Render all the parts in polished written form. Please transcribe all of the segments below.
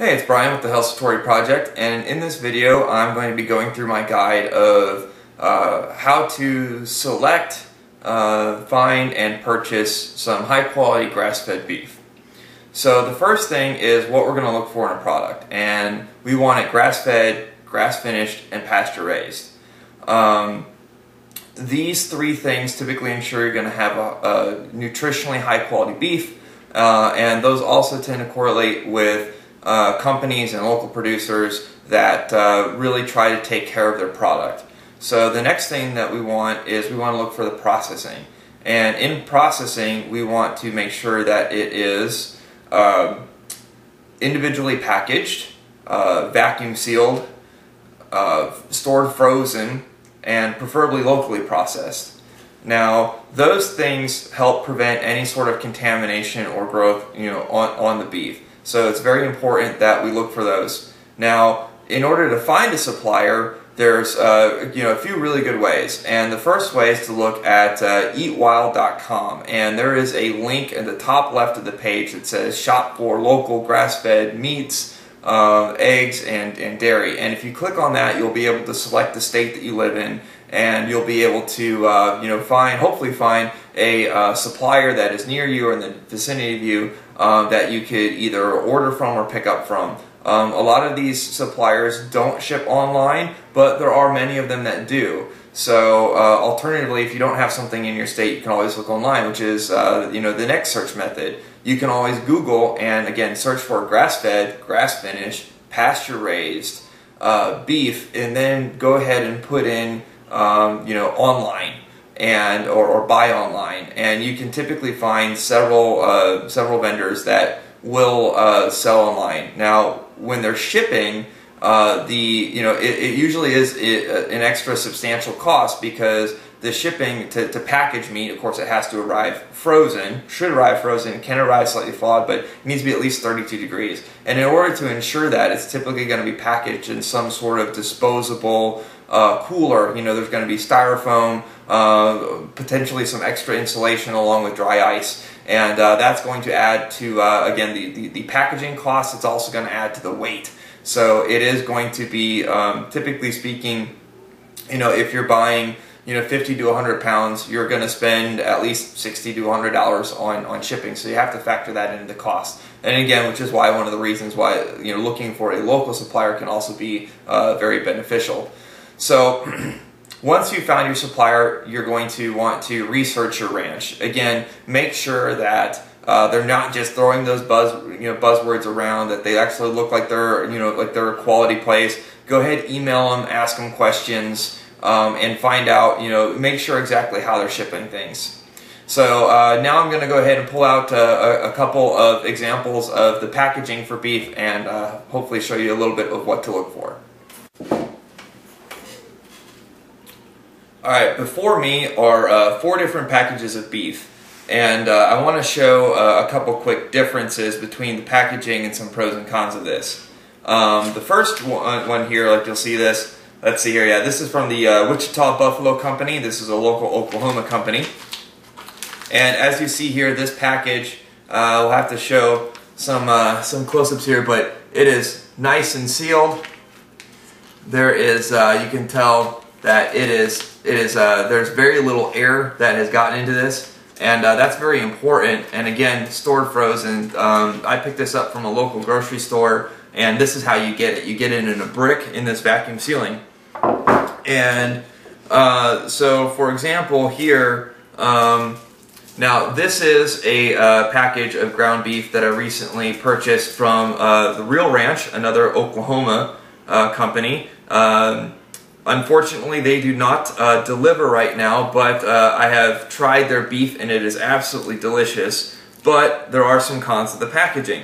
Hey, it's Brian with the Health Satori Project, and in this video I'm going to be going through my guide of how to select, find, and purchase some high-quality grass-fed beef. So the first thing is what we're going to look for in a product, and we want it grass-fed, grass-finished, and pasture-raised. These three things typically ensure you're going to have a nutritionally high-quality beef, and those also tend to correlate with companies and local producers that really try to take care of their product. So the next thing that we want is we want to look for the processing. And in processing, we want to make sure that it is individually packaged, vacuum sealed, stored frozen, and preferably locally processed. Now, those things help prevent any sort of contamination or growth, on the beef. So it's very important that we look for those. Now, in order to find a supplier, there's a few really good ways. And the first way is to look at eatwild.com, and there is a link at the top left of the page that says shop for local grass-fed meats, eggs, and dairy. And if you click on that, you'll be able to select the state that you live in, and you'll be able to hopefully find a supplier that is near you or in the vicinity of you that you could either order from or pick up from. A lot of these suppliers don't ship online, but there are many of them that do. So alternatively, if you don't have something in your state, you can always look online, which is the next search method. You can always Google and again search for grass-fed, grass-finished, pasture-raised beef, and then go ahead and put in online and or buy online, and you can typically find several vendors that will sell online. Now, when they're shipping, it usually is an extra substantial cost because the shipping to package meat, of course, it has to arrive frozen, should arrive frozen, can arrive slightly thawed, but it needs to be at least 32 degrees. And in order to ensure that, it's typically going to be packaged in some sort of disposable cooler. There's going to be styrofoam, potentially some extra insulation along with dry ice, and that's going to add to, again, the packaging cost. It's also going to add to the weight. So it is going to be, typically speaking, if you're buying 50 to 100 pounds, you're going to spend at least $60 to $100 on shipping. So you have to factor that into the cost. And again, which is why one of the reasons why looking for a local supplier can also be very beneficial. So once you found your supplier, you're going to want to research your ranch. Again, make sure that they're not just throwing those buzzwords around, that they actually look like they're like they're a quality place. Go ahead, email them, ask them questions, and find out, make sure exactly how they're shipping things. So now I'm going to go ahead and pull out a couple of examples of the packaging for beef and hopefully show you a little bit of what to look for. Alright, before me are 4 different packages of beef, and I want to show a couple quick differences between the packaging and some pros and cons of this. The first one here, like you'll see this, let's see here, yeah, this is from the Wichita Buffalo Company. This is a local Oklahoma company. And as you see here, this package, we'll have to show some close-ups here, but it is nice and sealed. There is, you can tell that there's very little air that has gotten into this, and that's very important. And again, stored frozen. I picked this up from a local grocery store, and this is how you get it. You get it in a brick in this vacuum sealing. And so, for example, here, now this is a package of ground beef that I recently purchased from the Real Ranch, another Oklahoma company. Unfortunately, they do not deliver right now, but I have tried their beef and it is absolutely delicious. But there are some cons to the packaging.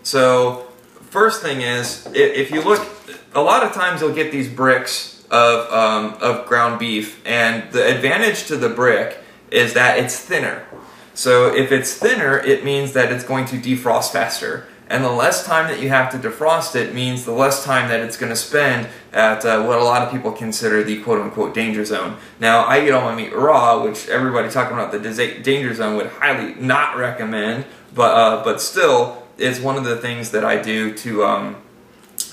So, first thing is, if you look, a lot of times you'll get these bricks of ground beef, and the advantage to the brick is that it's thinner. So if it's thinner, it means that it's going to defrost faster. And the less time that you have to defrost it means the less time that it's going to spend at what a lot of people consider the quote-unquote danger zone. Now, I eat all my meat raw, which everybody talking about the danger zone would highly not recommend, but still, it's one of the things that I do to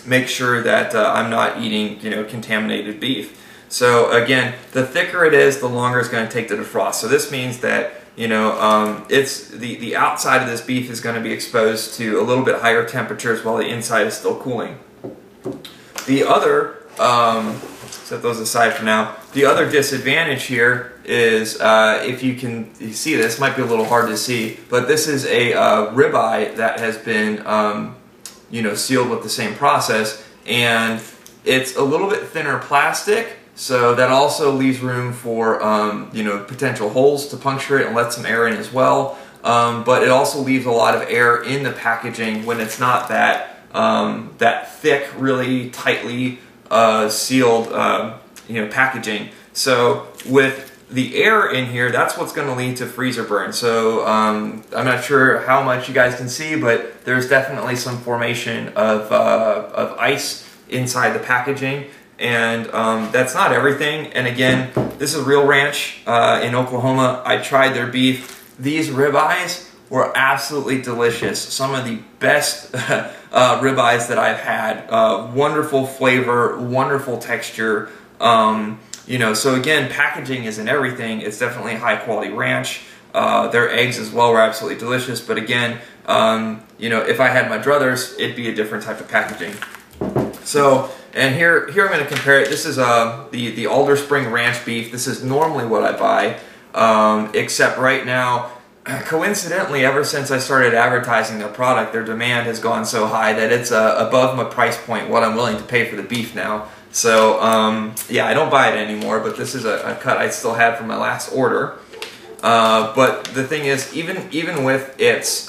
make sure that I'm not eating, contaminated beef. So again, the thicker it is, the longer it's going to take to defrost. So this means that it's the outside of this beef is going to be exposed to a little bit higher temperatures while the inside is still cooling. The other, set those aside for now. The other disadvantage here is if you see this, might be a little hard to see, but this is a ribeye that has been sealed with the same process, and it's a little bit thinner plastic. So that also leaves room for potential holes to puncture it and let some air in as well. But it also leaves a lot of air in the packaging when it's not that thick, really tightly sealed packaging. So with the air in here, that's what's going to lead to freezer burn. So I'm not sure how much you guys can see, but there's definitely some formation of ice inside the packaging. And that's not everything. And again, this is Real Ranch in Oklahoma. I tried their beef. These ribeyes were absolutely delicious. Some of the best ribeyes that I've had. Wonderful flavor, wonderful texture. So again, packaging isn't everything. It's definitely high quality ranch. Their eggs as well were absolutely delicious. But again, if I had my druthers, it'd be a different type of packaging. So, and here I'm going to compare it. This is the Alder Spring Ranch beef. This is normally what I buy, except right now, coincidentally, ever since I started advertising their product, their demand has gone so high that it's above my price point, what I'm willing to pay for the beef now. So, yeah, I don't buy it anymore, but this is a cut I still had from my last order. But the thing is, even with its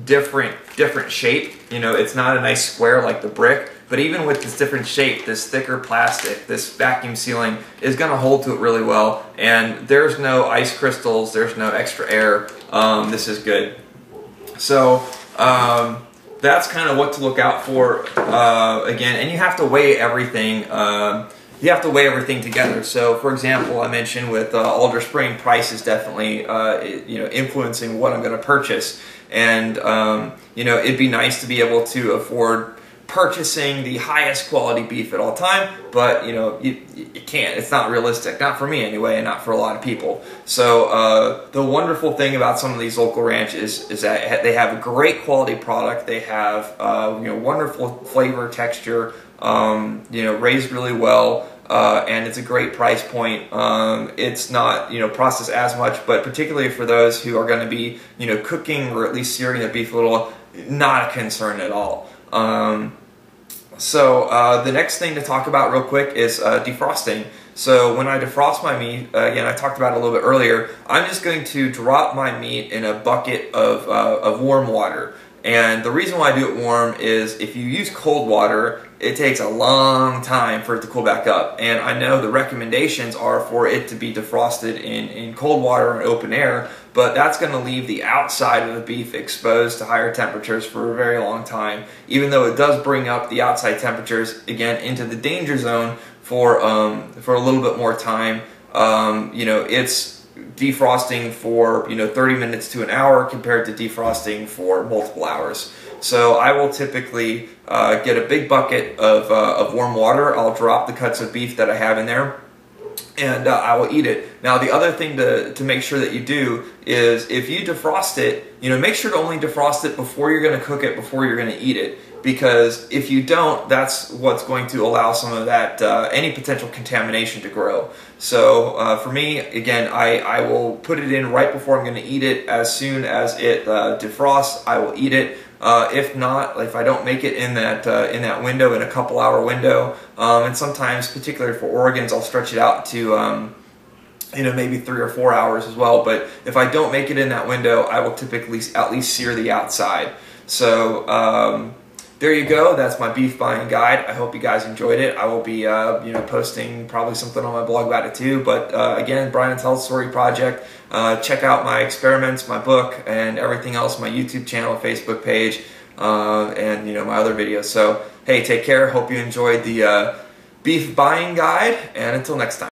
different shape, it's not a nice square like the brick, but even with this different shape, this thicker plastic, this vacuum sealing is going to hold to it really well, and there's no ice crystals, there's no extra air. This is good. So that's kind of what to look out for, again, and you have to weigh everything. You have to weigh everything together. So, for example, I mentioned with Alder Spring, price is definitely influencing what I'm going to purchase. And it'd be nice to be able to afford purchasing the highest quality beef at all time, but you can't. It's not realistic, not for me anyway, and not for a lot of people. So the wonderful thing about some of these local ranches is that they have a great quality product. They have wonderful flavor, texture, raised really well. And it's a great price point. It's not processed as much, but particularly for those who are going to be cooking or at least searing their beef a little, not a concern at all. So the next thing to talk about real quick is defrosting. So when I defrost my meat, again, I talked about it a little bit earlier, I'm just going to drop my meat in a bucket of warm water. And the reason why I do it warm is if you use cold water, it takes a long time for it to cool back up. And I know the recommendations are for it to be defrosted in cold water and open air, but that's going to leave the outside of the beef exposed to higher temperatures for a very long time, even though it does bring up the outside temperatures, again, into the danger zone for a little bit more time. It's defrosting for 30 minutes to an hour compared to defrosting for multiple hours. So I will typically get a big bucket of warm water. I'll drop the cuts of beef that I have in there, and I will eat it. Now the other thing to make sure that you do is if you defrost it, make sure to only defrost it before you're going to cook it, before you're going to eat it. Because if you don't, that's what's going to allow some of that, any potential contamination to grow. So for me, again, I will put it in right before I'm going to eat it. As soon as it defrosts, I will eat it. If not, if I don't make it in that window, in a couple-hour window, and sometimes, particularly for organs, I'll stretch it out to maybe 3 or 4 hours as well. But if I don't make it in that window, I will typically at least sear the outside. So there you go. That's my beef buying guide. I hope you guys enjoyed it. I will be posting probably something on my blog about it too. But again, Brian's Health Story Project. Check out my experiments, my book, and everything else, my YouTube channel, Facebook page, and my other videos. So hey, take care. Hope you enjoyed the beef buying guide, and until next time.